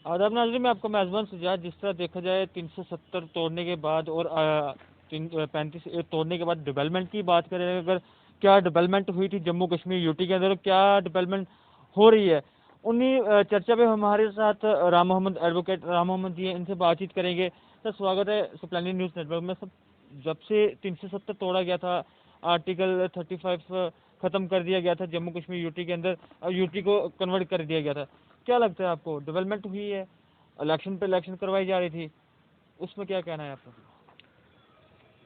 आदाब नाज़रीन, मैं आपका मेज़बान सुजात। जिस तरह देखा जाए 370 तोड़ने के बाद और 35 तोड़ने के बाद डेवलपमेंट की बात करें, अगर क्या डेवलपमेंट हुई थी जम्मू कश्मीर यूटी के अंदर, क्या डेवलपमेंट हो रही है, उन्हीं चर्चा पे हमारे साथ राम मोहम्मद एडवोकेट राम मोहम्मद जी हैं, इनसे बातचीत करेंगे। सर स्वागत है स्प्लेंडिड न्यूज़ नेटवर्क में। सब जब से 370 तोड़ा गया था, आर्टिकल 35 ख़त्म कर दिया गया था जम्मू कश्मीर यूटी के अंदर, और यूटी को कन्वर्ट कर दिया गया था, क्या लगता है आपको डेवलपमेंट हुई है? इलेक्शन पे इलेक्शन करवाई जा रही थी, उसमें क्या कहना है आपका?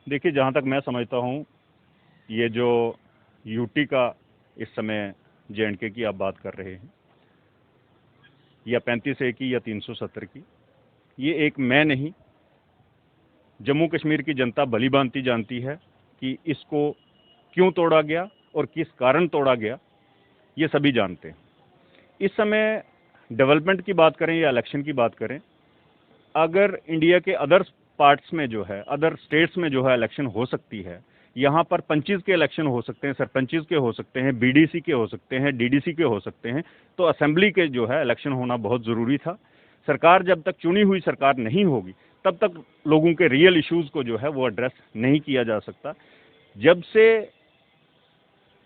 देखिए, जहाँ तक मैं समझता हूँ, ये जो यूटी का इस समय जे.एंड.के की आप बात कर रहे हैं, या 35A की या 370 की, ये एक मैं नहीं, जम्मू कश्मीर की जनता भली भांति जानती है कि इसको क्यों तोड़ा गया और किस कारण तोड़ा गया, ये सभी जानते हैं। इस समय डेवलपमेंट की बात करें या इलेक्शन की बात करें, अगर इंडिया के अदर पार्ट्स में जो है, अदर स्टेट्स में जो है इलेक्शन हो सकती है, यहाँ पर पंचेस के इलेक्शन हो सकते हैं, सरपंचेस के हो सकते हैं, बीडीसी के हो सकते हैं, डीडीसी के हो सकते हैं, तो असेंबली के जो है इलेक्शन होना बहुत ज़रूरी था। सरकार जब तक चुनी हुई सरकार नहीं होगी, तब तक लोगों के रियल इश्यूज़ को जो है वो एड्रेस नहीं किया जा सकता। जब से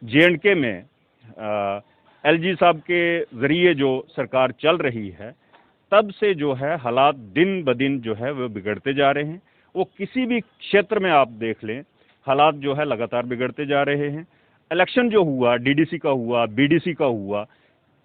जे.एंड.के में एलजी साहब के ज़रिए जो सरकार चल रही है, तब से जो है हालात दिन ब दिन जो है वो बिगड़ते जा रहे हैं। वो किसी भी क्षेत्र में आप देख लें, हालात जो है लगातार बिगड़ते जा रहे हैं। इलेक्शन जो हुआ, डीडीसी का हुआ, बीडीसी का हुआ,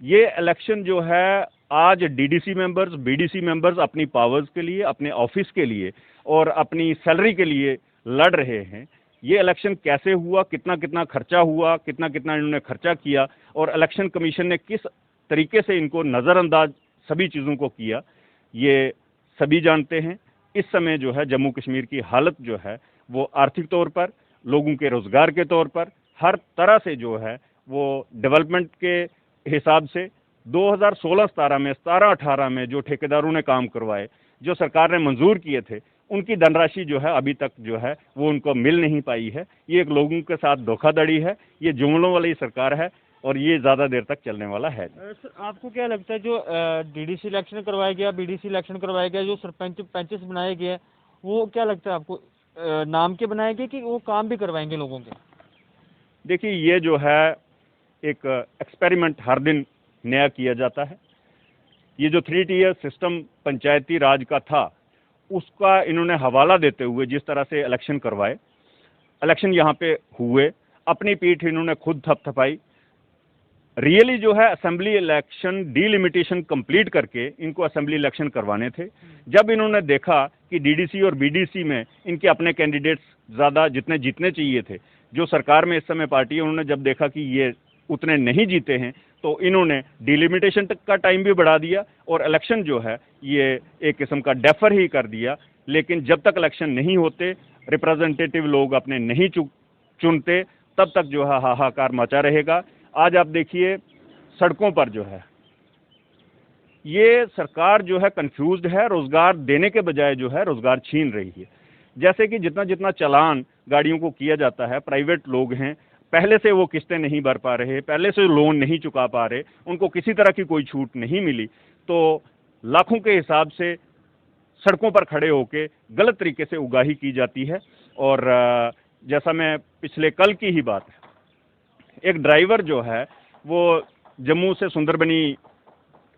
ये इलेक्शन जो है आज डीडीसी मेंबर्स, बीडीसी मेंबर्स अपनी पावर्स के लिए, अपने ऑफिस के लिए और अपनी सैलरी के लिए लड़ रहे हैं। ये इलेक्शन कैसे हुआ, कितना कितना खर्चा हुआ, कितना कितना इन्होंने खर्चा किया, और इलेक्शन कमीशन ने किस तरीके से इनको नज़रअंदाज सभी चीज़ों को किया, ये सभी जानते हैं। इस समय जो है जम्मू कश्मीर की हालत जो है वो आर्थिक तौर पर, लोगों के रोज़गार के तौर पर, हर तरह से जो है वो डेवलपमेंट के हिसाब से 2016-17 में, 17-18 में जो ठेकेदारों ने काम करवाए, जो सरकार ने मंजूर किए थे, उनकी धनराशि जो है अभी तक जो है वो उनको मिल नहीं पाई है। ये एक लोगों के साथ धोखाधड़ी है, ये जुमलों वाली सरकार है और ये ज़्यादा देर तक चलने वाला है। सर आपको क्या लगता है जो डीडीसी इलेक्शन करवाया गया, बीडीसी इलेक्शन करवाया गया, जो सरपंच पंचेस बनाए गए, वो क्या लगता है आपको नाम के बनाए गए कि वो काम भी करवाएंगे लोगों के? देखिए, ये जो है एक एक्सपेरिमेंट हर दिन नया किया जाता है। ये जो 3 टियर सिस्टम पंचायती राज का था, उसका इन्होंने हवाला देते हुए जिस तरह से इलेक्शन करवाए, इलेक्शन यहाँ पे हुए, अपनी पीठ इन्होंने खुद थपथपाई। रियली जो है असेंबली इलेक्शन डीलिमिटेशन कंप्लीट करके इनको असेंबली इलेक्शन करवाने थे। जब इन्होंने देखा कि डीडीसी और बीडीसी में इनके अपने कैंडिडेट्स ज़्यादा जितने जीतने चाहिए थे, जो सरकार में इस समय पार्टी है, उन्होंने जब देखा कि ये उतने नहीं जीते हैं, तो इन्होंने डिलिमिटेशन तक का टाइम भी बढ़ा दिया और इलेक्शन जो है ये एक किस्म का डेफर ही कर दिया। लेकिन जब तक इलेक्शन नहीं होते, रिप्रेजेंटेटिव लोग अपने नहीं चुनते, तब तक जो है हाहाकार मचा रहेगा। आज आप देखिए सड़कों पर जो है ये सरकार जो है कंफ्यूज्ड है, रोजगार देने के बजाय जो है रोजगार छीन रही है। जैसे कि जितना जितना चालान गाड़ियों को किया जाता है, प्राइवेट लोग हैं, पहले से वो किस्तें नहीं भर पा रहे, पहले से लोन नहीं चुका पा रहे, उनको किसी तरह की कोई छूट नहीं मिली, तो लाखों के हिसाब से सड़कों पर खड़े होके गलत तरीके से उगाही की जाती है। और जैसा मैं पिछले कल की ही बात है, एक ड्राइवर जो है वो जम्मू से सुंदरबनी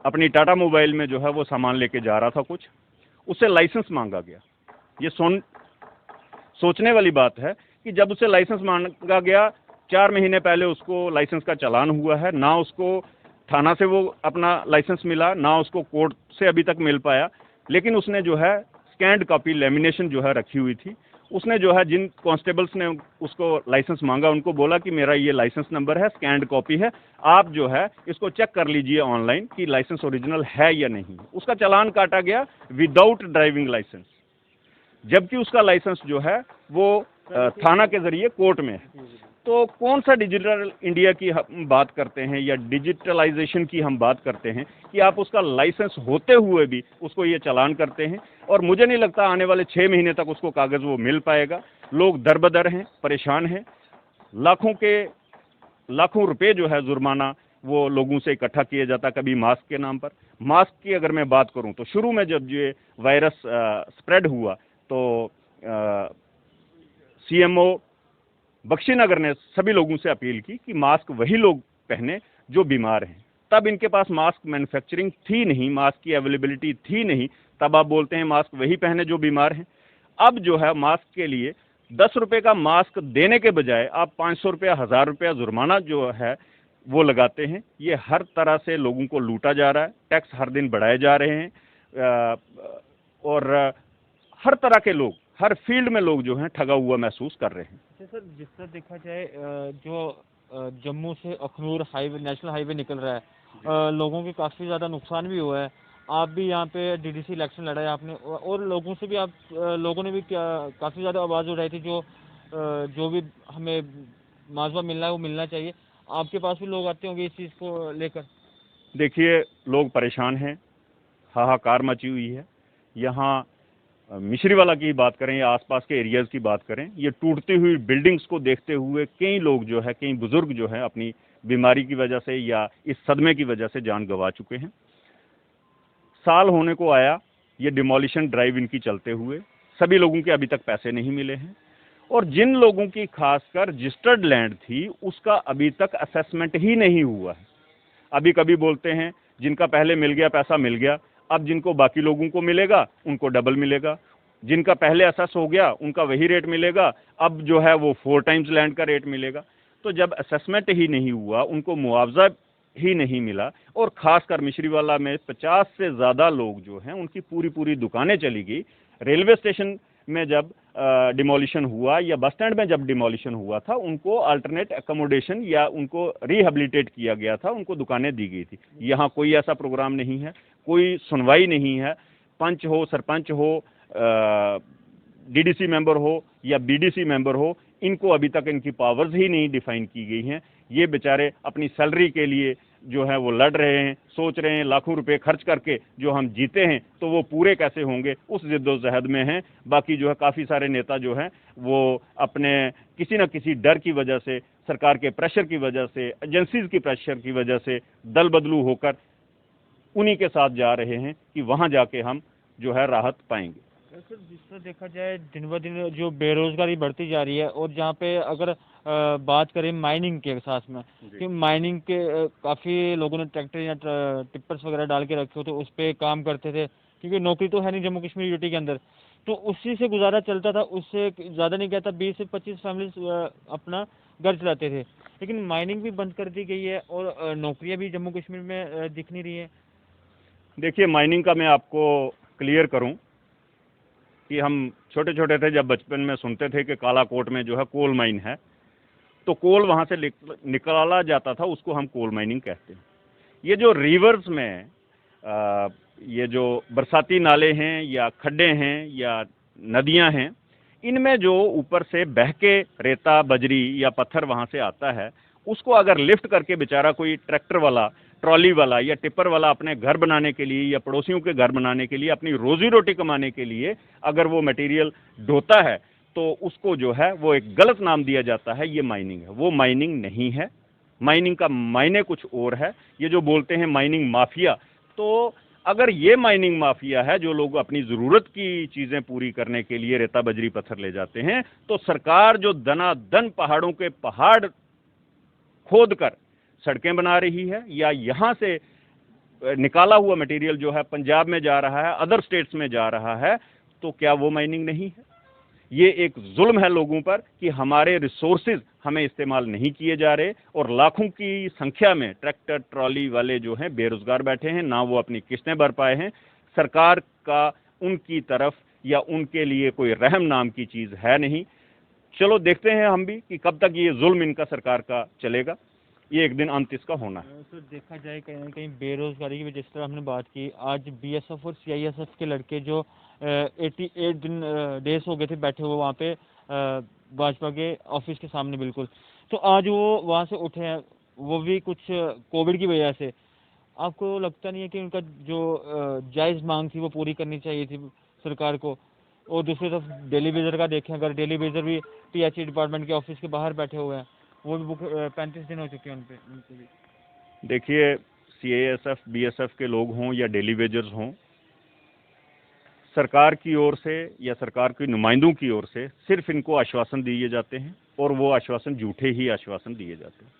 अपनी टाटा मोबाइल में जो है वो सामान लेके जा रहा था कुछ, उससे लाइसेंस मांगा गया। ये सोचने वाली बात है कि जब उसे लाइसेंस मांगा गया, 4 महीने पहले उसको लाइसेंस का चालान हुआ है, ना उसको थाना से वो अपना लाइसेंस मिला, ना उसको कोर्ट से अभी तक मिल पाया। लेकिन उसने जो है स्कैंड कॉपी लेमिनेशन जो है रखी हुई थी। उसने जो है जिन कांस्टेबल्स ने उसको लाइसेंस मांगा, उनको बोला कि मेरा ये लाइसेंस नंबर है, स्कैंड कॉपी है, आप जो है इसको चेक कर लीजिए ऑनलाइन कि लाइसेंस ओरिजिनल है या नहीं। उसका चालान काटा गया विदाउट ड्राइविंग लाइसेंस, जबकि उसका लाइसेंस जो है वो थाना के जरिए कोर्ट में है। तो कौन सा डिजिटल इंडिया की हम बात करते हैं या डिजिटलाइजेशन की हम बात करते हैं कि आप उसका लाइसेंस होते हुए भी उसको ये चालान करते हैं। और मुझे नहीं लगता आने वाले 6 महीने तक उसको कागज़ वो मिल पाएगा। लोग दरबदर हैं, परेशान हैं, लाखों रुपए जो है जुर्माना वो लोगों से इकट्ठा किया जाता, कभी मास्क के नाम पर। मास्क की अगर मैं बात करूं तो शुरू में जब ये वायरस स्प्रेड हुआ तो सीएमओ बख्शीनगर ने सभी लोगों से अपील की कि मास्क वही लोग पहने जो बीमार हैं। तब इनके पास मास्क मैन्युफैक्चरिंग थी नहीं, मास्क की अवेलेबिलिटी थी नहीं, तब आप बोलते हैं मास्क वही पहने जो बीमार हैं। अब जो है मास्क के लिए 10 रुपए का मास्क देने के बजाय आप 500 रुपया, 1000 रुपया जुर्माना जो है वो लगाते हैं। ये हर तरह से लोगों को लूटा जा रहा है, टैक्स हर दिन बढ़ाए जा रहे हैं और हर तरह के लोग, हर फील्ड में लोग जो हैं ठगा हुआ महसूस कर रहे हैं। सर जिस तरह देखा जाए जो जम्मू से अखनूर हाईवे, नेशनल हाईवे निकल रहा है, लोगों के काफ़ी ज़्यादा नुकसान भी हुआ है। आप भी यहाँ पे डीडीसी इलेक्शन लड़ा है आपने, और लोगों से भी आप लोगों ने भी काफ़ी ज़्यादा आवाज़ उठाई थी, जो भी हमें मुआवजा मिलना है वो मिलना चाहिए। आपके पास भी लोग आते होंगे इस चीज़ को लेकर? देखिए, लोग परेशान हैं, हाहाकार मची हुई है। यहाँ मिश्रीवाला की बात करें या आसपास के एरियाज़ की बात करें, ये टूटती हुई बिल्डिंग्स को देखते हुए कई लोग जो है, कई बुजुर्ग जो है अपनी बीमारी की वजह से या इस सदमे की वजह से जान गंवा चुके हैं। साल होने को आया ये डिमोलिशन ड्राइव इनकी चलते हुए, सभी लोगों के अभी तक पैसे नहीं मिले हैं और जिन लोगों की खासकर रजिस्टर्ड लैंड थी उसका अभी तक असेसमेंट ही नहीं हुआ है। अभी कभी बोलते हैं जिनका पहले मिल गया पैसा मिल गया, अब जिनको बाकी लोगों को मिलेगा उनको डबल मिलेगा, जिनका पहले असेस हो गया उनका वही रेट मिलेगा, अब जो है वो 4 टाइम्स लैंड का रेट मिलेगा। तो जब असेसमेंट ही नहीं हुआ, उनको मुआवजा ही नहीं मिला और खासकर मिश्रीवाला में 50 से ज़्यादा लोग जो हैं उनकी पूरी पूरी दुकानें चली गई। रेलवे स्टेशन में जब डिमोलिशन हुआ या बस स्टैंड में जब डिमोलिशन हुआ था, उनको अल्टरनेट एकोमोडेशन या उनको रिहेबिलिटेट किया गया था, उनको दुकानें दी गई थी। यहाँ कोई ऐसा प्रोग्राम नहीं है, कोई सुनवाई नहीं है। पंच हो, सरपंच हो, डीडीसी मेंबर हो या बीडीसी मेंबर हो, इनको अभी तक इनकी पावर्स ही नहीं डिफाइन की गई हैं। ये बेचारे अपनी सैलरी के लिए जो है वो लड़ रहे हैं, सोच रहे हैं लाखों रुपए खर्च करके जो हम जीते हैं तो वो पूरे कैसे होंगे, उस जिद्दोजहद में हैं। बाकी जो है काफ़ी सारे नेता जो हैं वो अपने किसी न किसी डर की वजह से, सरकार के प्रेशर की वजह से, एजेंसीज की प्रेशर की वजह से दल बदलू होकर उन्हीं के साथ जा रहे हैं कि वहाँ जाके हम जो है राहत पाएंगे। सर जिस तरह देखा जाए दिन ब दिन जो बेरोजगारी बढ़ती जा रही है, और जहाँ पे अगर बात करें माइनिंग के साथ में, कि माइनिंग के काफ़ी लोगों ने ट्रैक्टर या टिप्पर्स वगैरह डाल के रखे हो तो उस पर काम करते थे, क्योंकि नौकरी तो है नहीं जम्मू कश्मीर यूटी के अंदर, तो उसी से गुजारा चलता था। उससे ज़्यादा नहीं कहता 20 से 25 फैमिली अपना घर चलाते थे। लेकिन माइनिंग भी बंद कर दी गई है और नौकरियाँ भी जम्मू कश्मीर में दिख नहीं रही है। देखिए, माइनिंग का मैं आपको क्लियर करूं कि हम छोटे छोटे थे जब बचपन में सुनते थे कि कालाकोट में जो है कोल माइन है, तो कोल वहाँ से निकाला जाता था, उसको हम कोल माइनिंग कहते हैं। ये जो रिवर्स में ये जो बरसाती नाले हैं या खड्डे हैं या नदियाँ हैं, इनमें जो ऊपर से बह के रेता, बजरी या पत्थर वहाँ से आता है, उसको अगर लिफ्ट करके बेचारा कोई ट्रैक्टर वाला, ट्रॉली वाला या टिप्पर वाला अपने घर बनाने के लिए या पड़ोसियों के घर बनाने के लिए, अपनी रोजी रोटी कमाने के लिए अगर वो मटेरियल ढोता है तो उसको जो है वो एक गलत नाम दिया जाता है, ये माइनिंग है। वो माइनिंग नहीं है, माइनिंग का मायने कुछ और है। ये जो बोलते हैं माइनिंग माफिया, तो अगर ये माइनिंग माफिया है, जो लोग अपनी ज़रूरत की चीज़ें पूरी करने के लिए रेता बजरी पत्थर ले जाते हैं, तो सरकार जो दनादन पहाड़ों के पहाड़ खोद कर सड़कें बना रही है या यहाँ से निकाला हुआ मटेरियल जो है पंजाब में जा रहा है, अदर स्टेट्स में जा रहा है, तो क्या वो माइनिंग नहीं है? ये एक जुल्म है लोगों पर कि हमारे रिसोर्सेज हमें इस्तेमाल नहीं किए जा रहे और लाखों की संख्या में ट्रैक्टर ट्रॉली वाले जो हैं बेरोजगार बैठे हैं, ना वो अपनी किस्तें भर पाए हैं। सरकार का उनकी तरफ या उनके लिए कोई रहम नाम की चीज़ है नहीं। चलो देखते हैं हम भी कि कब तक ये जुल्म इनका सरकार का चलेगा। ये एक दिन अंत इसका होना है। तो देखा जाए कहीं ना कहीं बेरोजगारी की, जिस तरह हमने बात की, आज बीएसएफ और सीआईएसएफ के लड़के जो 88 दिन डेज हो गए थे बैठे हुए वहाँ पे भाजपा के ऑफिस के सामने बिल्कुल, तो आज वो वहाँ से उठे हैं, वो भी कुछ कोविड की वजह से। आपको लगता नहीं है कि उनका जो जायज़ मांग थी वो पूरी करनी चाहिए थी सरकार को? और दूसरी तरफ डेली बेजर का देखें, अगर डेली बेजर भी टीएचई डिपार्टमेंट के ऑफिस के बाहर बैठे हुए हैं, वो भी बुक 35 दिन हो चुके हैं उन पे, उनको भी। देखिए, सीआईएसएफ, बीएसएफ के लोग हों या डेली वेजर्स हों, सरकार की ओर से या सरकार के नुमाइंदों की ओर से सिर्फ इनको आश्वासन दिए जाते हैं और वो आश्वासन झूठे ही आश्वासन दिए जाते हैं।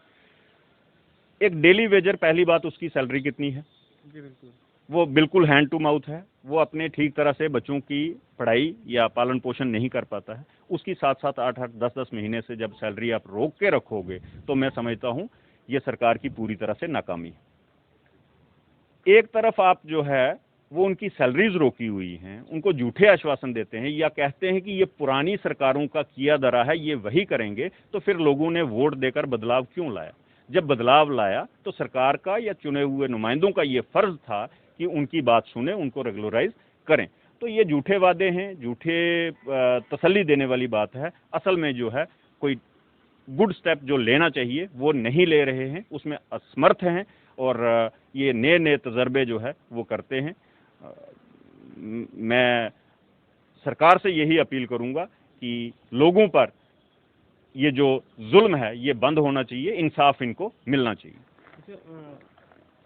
एक डेली वेजर, पहली बात उसकी सैलरी कितनी है? जी बिल्कुल। वो बिल्कुल हैंड टू माउथ है, वो अपने ठीक तरह से बच्चों की पढ़ाई या पालन पोषण नहीं कर पाता है। उसकी 7-7, 8-8, 10-10 महीने से जब सैलरी आप रोक के रखोगे तो मैं समझता हूं ये सरकार की पूरी तरह से नाकामी है। एक तरफ आप जो है वो उनकी सैलरीज रोकी हुई हैं, उनको झूठे आश्वासन देते हैं या कहते हैं कि ये पुरानी सरकारों का किया धरा है, ये वही करेंगे, तो फिर लोगों ने वोट देकर बदलाव क्यों लाया? जब बदलाव लाया तो सरकार का या चुने हुए नुमाइंदों का ये फर्ज था कि उनकी बात सुने, उनको रेगुलराइज करें। तो ये झूठे वादे हैं, झूठे तसल्ली देने वाली बात है। असल में जो है कोई गुड स्टेप जो लेना चाहिए वो नहीं ले रहे हैं, उसमें असमर्थ हैं और ये नए नए तजर्बे जो है वो करते हैं। मैं सरकार से यही अपील करूंगा कि लोगों पर ये जो जुल्म है ये बंद होना चाहिए, इंसाफ इनको मिलना चाहिए।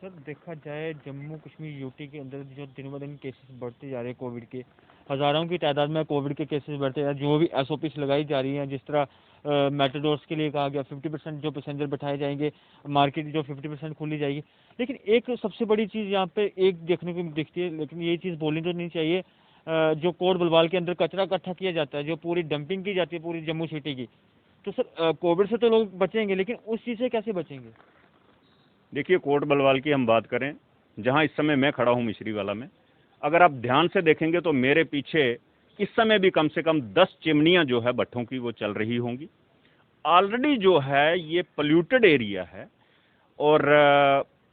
सर देखा जाए जम्मू कश्मीर यूटी के अंदर जो दिन ब दिन केसेस बढ़ते जा रहे हैं कोविड के, हज़ारों की तादाद में कोविड के केसेस बढ़ते जा रहे हैं, जो भी एसओपीस लगाई जा रही हैं, जिस तरह मेटाडोर्स के लिए कहा गया 50% जो पैसेंजर बैठाए जाएंगे, मार्केट जो 50% खुली जाएगी। लेकिन एक सबसे बड़ी चीज़ यहाँ पे एक देखने को दिखती है, लेकिन ये चीज़ बोलनी तो नहीं चाहिए, जो कोट बलवाल के अंदर कचरा इकट्ठा किया जाता है, जो पूरी डंपिंग की जाती है पूरी जम्मू सिटी की। तो सर कोविड से तो लोग बचेंगे, लेकिन उस चीज़ से कैसे बचेंगे? देखिए, कोट बलवाल की हम बात करें, जहां इस समय मैं खड़ा हूं मिश्रीवाला में, अगर आप ध्यान से देखेंगे तो मेरे पीछे इस समय भी कम से कम 10 चिमनियां जो है भट्ठों की वो चल रही होंगी। ऑलरेडी जो है ये पोल्यूटेड एरिया है और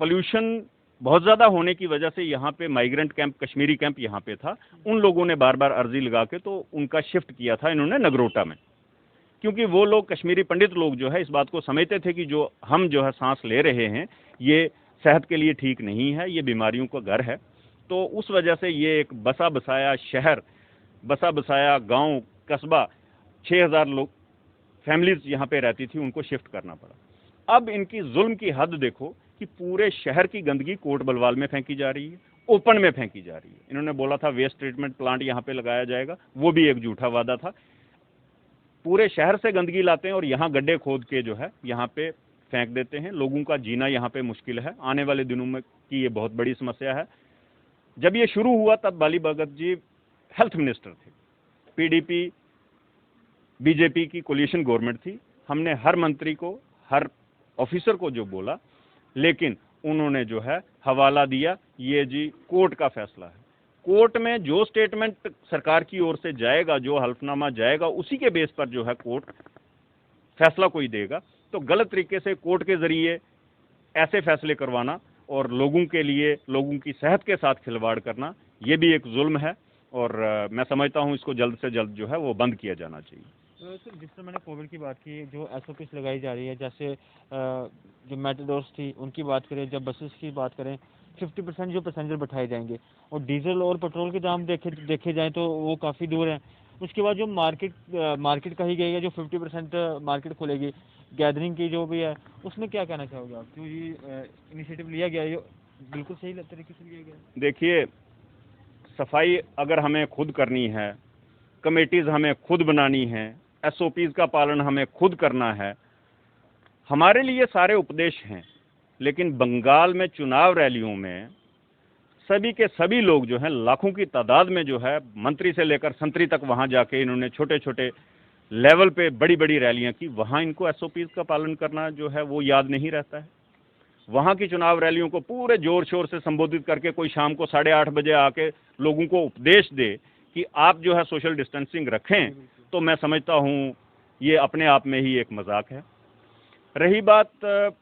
पोल्यूशन बहुत ज़्यादा होने की वजह से यहाँ पे माइग्रेंट कैंप, कश्मीरी कैंप यहाँ पे था। उन लोगों ने बार बार अर्जी लगा के तो उनका शिफ्ट किया था इन्होंने नगरोटा में, क्योंकि वो लोग कश्मीरी पंडित लोग जो है इस बात को समझते थे कि जो हम जो है सांस ले रहे हैं ये सेहत के लिए ठीक नहीं है, ये बीमारियों का घर है। तो उस वजह से ये एक बसा बसाया शहर, बसा बसाया गांव, कस्बा, 6000 लोग फैमिलीज यहाँ पे रहती थी, उनको शिफ्ट करना पड़ा। अब इनकी जुल्म की हद देखो कि पूरे शहर की गंदगी कोट बलवाल में फेंकी जा रही है, ओपन में फेंकी जा रही है। इन्होंने बोला था वेस्ट ट्रीटमेंट प्लांट यहाँ पे लगाया जाएगा, वो भी एक झूठा वादा था। पूरे शहर से गंदगी लाते हैं और यहाँ गड्ढे खोद के जो है यहाँ पे फेंक देते हैं। लोगों का जीना यहाँ पे मुश्किल है, आने वाले दिनों में की ये बहुत बड़ी समस्या है। जब ये शुरू हुआ तब बाली भगत जी हेल्थ मिनिस्टर थे, पीडीपी बीजेपी की कोलिशन गवर्नमेंट थी। हमने हर मंत्री को, हर ऑफिसर को जो बोला, लेकिन उन्होंने जो है हवाला दिया, ये जी कोर्ट का फैसला है। कोर्ट में जो स्टेटमेंट सरकार की ओर से जाएगा, जो हल्फनामा जाएगा, उसी के बेस पर जो है कोर्ट फैसला कोई देगा। तो गलत तरीके से कोर्ट के जरिए ऐसे फैसले करवाना और लोगों के लिए, लोगों की सेहत के साथ खिलवाड़ करना, ये भी एक जुल्म है और मैं समझता हूँ इसको जल्द से जल्द जो है वो बंद किया जाना चाहिए। सर जिस तरह मैंने कोविड की बात की, जो एसओपीस लगाई जा रही है, जैसे जो मेटाडोर्स थी उनकी बात करें, जब बसेस की बात करें 50% जो पैसेंजर बैठाए जाएंगे, और डीजल और पेट्रोल के दाम देखे जाएं तो वो काफ़ी दूर हैं। उसके बाद जो मार्केट कही गई है, जो 50% मार्केट खुलेगी, गैदरिंग की जो भी है, उसमें क्या कहना चाहोगे आप? जो ये इनिशिएटिव लिया गया है, बिल्कुल सही तरीके से लिया गया है? देखिए, सफाई अगर हमें खुद करनी है, कमेटीज हमें खुद बनानी है, एसओपीज का पालन हमें खुद करना है, हमारे लिए सारे उपदेश हैं। लेकिन बंगाल में चुनाव रैलियों में सभी के सभी लोग जो हैं, लाखों की तादाद में जो है, मंत्री से लेकर संतरी तक वहां जाके इन्होंने छोटे छोटे लेवल पे बड़ी बड़ी रैलियां की। वहां इनको एसओपीज का पालन करना जो है वो याद नहीं रहता है। वहां की चुनाव रैलियों को पूरे जोर शोर से संबोधित करके कोई शाम को 8:30 बजे आके लोगों को उपदेश दे कि आप जो है सोशल डिस्टेंसिंग रखें, तो मैं समझता हूं ये अपने आप में ही एक मजाक है। रही बात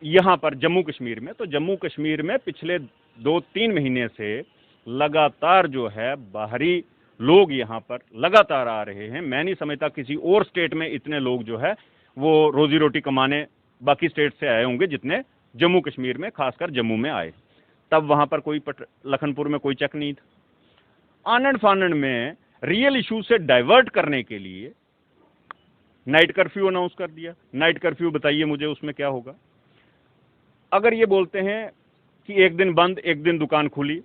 यहाँ पर जम्मू कश्मीर में, तो जम्मू कश्मीर में पिछले 2-3 महीने से लगातार जो है बाहरी लोग यहाँ पर लगातार आ रहे हैं। मैं नहीं समझता किसी और स्टेट में इतने लोग जो है वो रोजी रोटी कमाने बाकी स्टेट से आए होंगे जितने जम्मू कश्मीर में, खासकर जम्मू में आए। तब वहाँ पर कोई लखनपुर में कोई चेक नहीं था। आनंद फानंद में रियल इशू से डाइवर्ट करने के लिए नाइट कर्फ्यू अनाउंस कर दिया। नाइट कर्फ्यू बताइए मुझे उसमें क्या होगा? अगर ये बोलते हैं कि एक दिन बंद एक दिन दुकान खुली,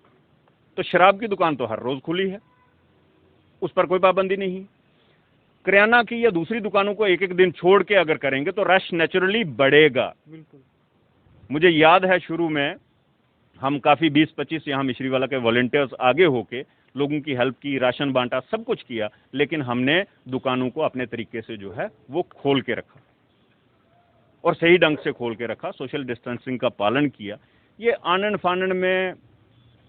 तो शराब की दुकान तो हर रोज खुली है, उस पर कोई पाबंदी नहीं। किराना की या दूसरी दुकानों को एक एक दिन छोड़ के अगर करेंगे तो रश नेचुरली बढ़ेगा। बिल्कुल। मुझे याद है शुरू में हम काफी 20-25 यहाँ मिश्रीवाला के वॉलंटियर्स आगे होके लोगों की हेल्प की, राशन बांटा, सब कुछ किया, लेकिन हमने दुकानों को अपने तरीके से जो है वो खोल के रखा और सही ढंग से खोल के रखा, सोशल डिस्टेंसिंग का पालन किया। ये आनन फानन में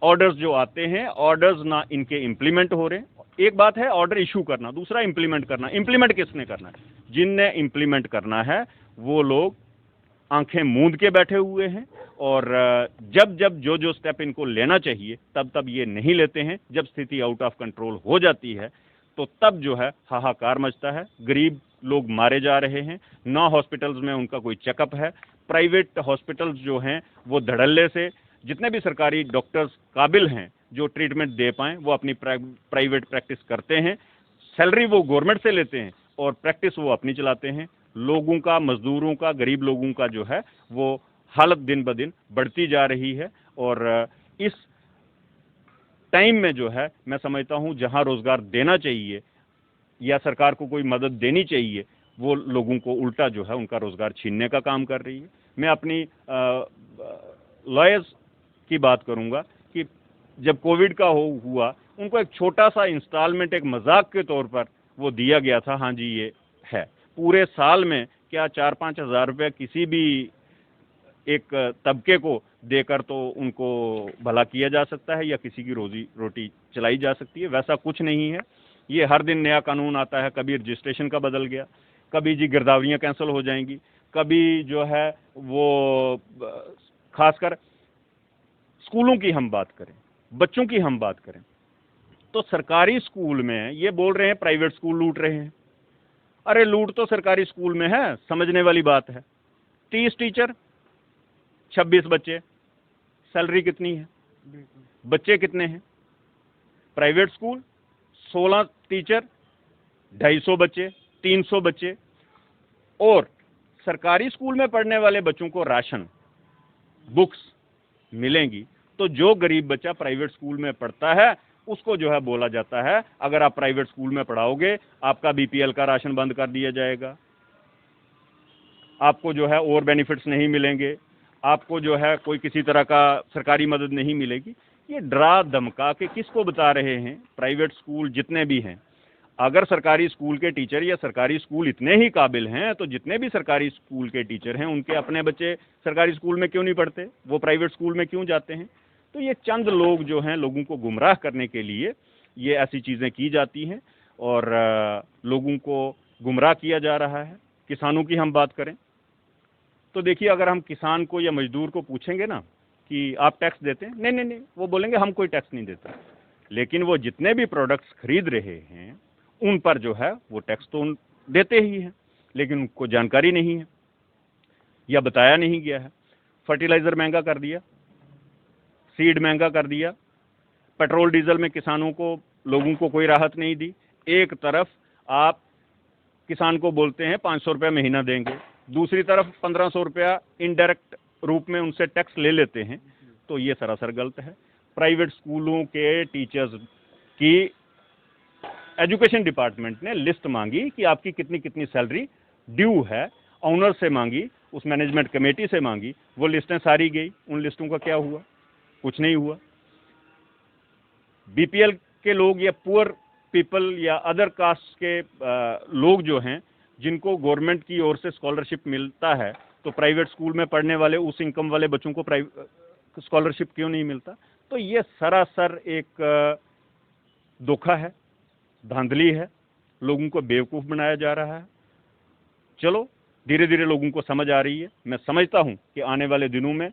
ऑर्डर्स जो आते हैं, ऑर्डर्स ना इनके इम्प्लीमेंट हो रहे हैं। एक बात है ऑर्डर इशू करना, दूसरा इम्प्लीमेंट करना। इम्प्लीमेंट किसने करना है? जिनने इम्प्लीमेंट करना है वो लोग आंखें मूंद के बैठे हुए हैं, और जब जब जो जो स्टेप इनको लेना चाहिए तब तब ये नहीं लेते हैं। जब स्थिति आउट ऑफ कंट्रोल हो जाती है तो तब जो है हाहाकार मचता है। गरीब लोग मारे जा रहे हैं, 9 हॉस्पिटल्स में उनका कोई चेकअप है। प्राइवेट हॉस्पिटल्स जो हैं वो धड़ल्ले से, जितने भी सरकारी डॉक्टर्स काबिल हैं जो ट्रीटमेंट दे पाएं वो अपनी प्राइवेट प्रैक्टिस करते हैं। सैलरी वो गवर्नमेंट से लेते हैं और प्रैक्टिस वो अपनी चलाते हैं। लोगों का, मजदूरों का, गरीब लोगों का जो है वो हालत दिन ब दिन बढ़ती जा रही है। और इस टाइम में जो है मैं समझता हूं जहां रोजगार देना चाहिए या सरकार को कोई मदद देनी चाहिए, वो लोगों को उल्टा जो है उनका रोजगार छीनने का काम कर रही है। मैं अपनी लॉयर्स की बात करूंगा कि जब कोविड का हुआ, उनको एक छोटा सा इंस्टॉलमेंट एक मजाक के तौर पर वो दिया गया था। हाँ जी, ये है। पूरे साल में क्या 4-5 हज़ार रुपये किसी भी एक तबके को देकर तो उनको भला किया जा सकता है या किसी की रोजी रोटी चलाई जा सकती है? वैसा कुछ नहीं है। ये हर दिन नया कानून आता है, कभी रजिस्ट्रेशन का बदल गया, कभी जी गिरदावरियां कैंसिल हो जाएंगी, कभी जो है वो खासकर स्कूलों की हम बात करें, बच्चों की हम बात करें, तो सरकारी स्कूल में ये बोल रहे हैं प्राइवेट स्कूल लूट रहे हैं। अरे लूट तो सरकारी स्कूल में है, समझने वाली बात है। 30 टीचर, 26 बच्चे, सैलरी कितनी है? बच्चे कितने हैं? प्राइवेट स्कूल 16 टीचर, 250 बच्चे, 300 बच्चे। और सरकारी स्कूल में पढ़ने वाले बच्चों को राशन, बुक्स मिलेंगी, तो जो गरीब बच्चा प्राइवेट स्कूल में पढ़ता है उसको जो है बोला जाता है अगर आप प्राइवेट स्कूल में पढ़ाओगे आपका बीपीएल का राशन बंद कर दिया जाएगा, आपको जो है और बेनिफिट्स नहीं मिलेंगे, आपको जो है कोई किसी तरह का सरकारी मदद नहीं मिलेगी। ये डरा धमका के किसको बता रहे हैं? प्राइवेट स्कूल जितने भी हैं, अगर सरकारी स्कूल के टीचर या सरकारी स्कूल इतने ही काबिल हैं तो जितने भी सरकारी स्कूल के टीचर हैं उनके अपने बच्चे सरकारी स्कूल में क्यों नहीं पढ़ते? वो प्राइवेट स्कूल में क्यों जाते हैं? तो ये चंद लोग जो हैं लोगों को गुमराह करने के लिए ये ऐसी चीज़ें की जाती हैं और लोगों को गुमराह किया जा रहा है। किसानों की हम बात करें तो देखिए, अगर हम किसान को या मजदूर को पूछेंगे ना कि आप टैक्स देते हैं, नहीं नहीं नहीं, वो बोलेंगे हम कोई टैक्स नहीं देता। लेकिन वो जितने भी प्रोडक्ट्स खरीद रहे हैं उन पर जो है वो टैक्स तो देते ही हैं, लेकिन उनको जानकारी नहीं है या बताया नहीं गया है। फर्टिलाइजर महंगा कर दिया, सीड महंगा कर दिया, पेट्रोल डीजल में किसानों को, लोगों को कोई राहत नहीं दी। एक तरफ आप किसान को बोलते हैं 500 रुपया महीना देंगे, दूसरी तरफ 1500 रुपया इनडायरेक्ट रूप में उनसे टैक्स ले लेते हैं, तो ये सरासर गलत है। प्राइवेट स्कूलों के टीचर्स की एजुकेशन डिपार्टमेंट ने लिस्ट मांगी कि आपकी कितनी कितनी सैलरी ड्यू है, ऑनर से मांगी, उस मैनेजमेंट कमेटी से मांगी, वो लिस्टें सारी गई। उन लिस्टों का क्या हुआ? कुछ नहीं हुआ। बीपीएल के लोग या पुअर पीपल या अदर कास्ट के लोग जो हैं जिनको गवर्नमेंट की ओर से स्कॉलरशिप मिलता है, तो प्राइवेट स्कूल में पढ़ने वाले उस इनकम वाले बच्चों को स्कॉलरशिप क्यों नहीं मिलता? तो ये सरासर एक धोखा है, धांधली है, लोगों को बेवकूफ़ बनाया जा रहा है। चलो धीरे धीरे लोगों को समझ आ रही है। मैं समझता हूं कि आने वाले दिनों में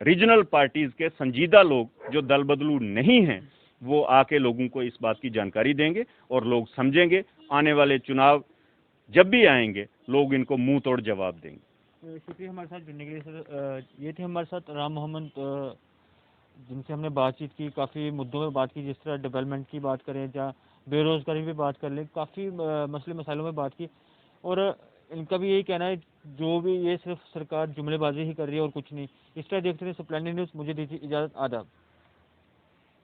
रीजनल पार्टीज के संजीदा लोग जो दल बदलू नहीं हैं वो आके लोगों को इस बात की जानकारी देंगे और लोग समझेंगे। आने वाले चुनाव जब भी आएंगे लोग इनको मुंह तोड़ जवाब देंगे। शुक्रिया हमारे साथ जुड़ने के लिए सर। ये थे हमारे साथ राम मोहम्मद, जिनसे हमने बातचीत की, काफ़ी मुद्दों में बात की, जिस तरह डेवलपमेंट की बात करें या बेरोज़गारी भी बात कर लें, काफ़ी मसले मसाइलों में बात की। और इनका भी यही कहना है, जो भी ये सिर्फ सरकार जुमलेबाजी ही कर रही है और कुछ नहीं। इस तरह देखते रहे स्प्लेंडर न्यूज़, मुझे दीजिए इजाज़त, आदाब।